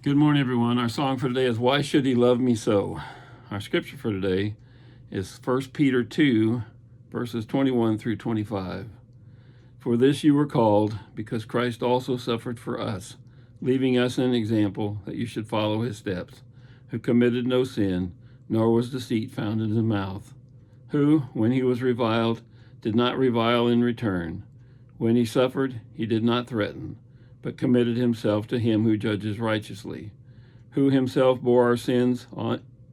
Good morning, everyone. Our song for today is Why Should He Love Me So? Our scripture for today is 1 Peter 2, verses 21 through 25. For this you were called, because Christ also suffered for us, leaving us an example that you should follow his steps, who committed no sin, nor was deceit found in his mouth, who, when he was reviled, did not revile in return. When he suffered, he did not threaten, but committed himself to him who judges righteously, who himself bore our sins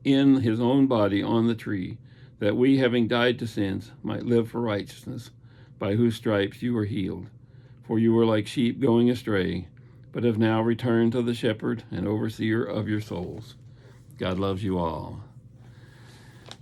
in his own body on the tree, that we, having died to sins, might live for righteousness, by whose stripes you were healed. For you were like sheep going astray, but have now returned to the shepherd and overseer of your souls. God loves you all.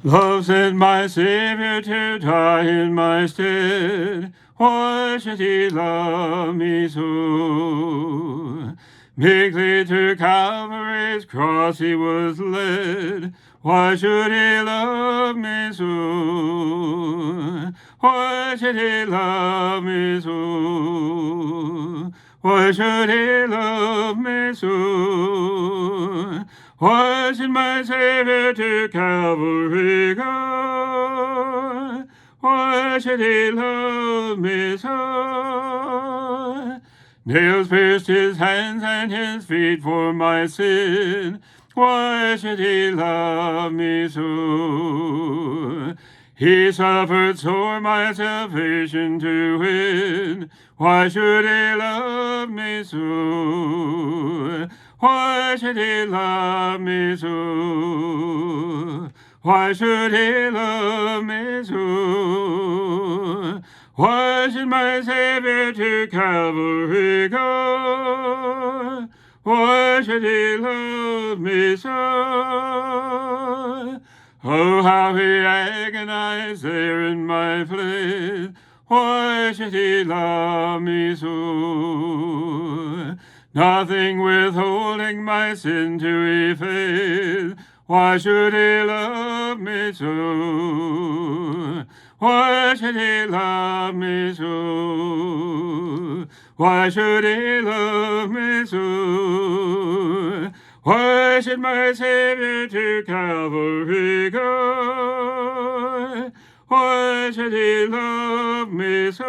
Love sent my Savior to die in my stead. Why should he love me so? Meekly to Calvary's cross he was led. Why should he love me so? Why should he love me so? Why should he love me so? Why should my Savior to Calvary go? Why should he love me so? Nails pierced his hands and his feet for my sin. Why should he love me so? He suffered sore my salvation to win. Why should he love me so? Why should he love me so? Why should he love me so? Why should my Savior to Calvary go? Why should he love me so? Oh, how he agonized there in my place. Why should he love me so? Nothing withholding my sin to efface. Why should he love me so? Why should he love me so? Why should he love me so? Why should my Savior to Calvary go? Why should he love me so?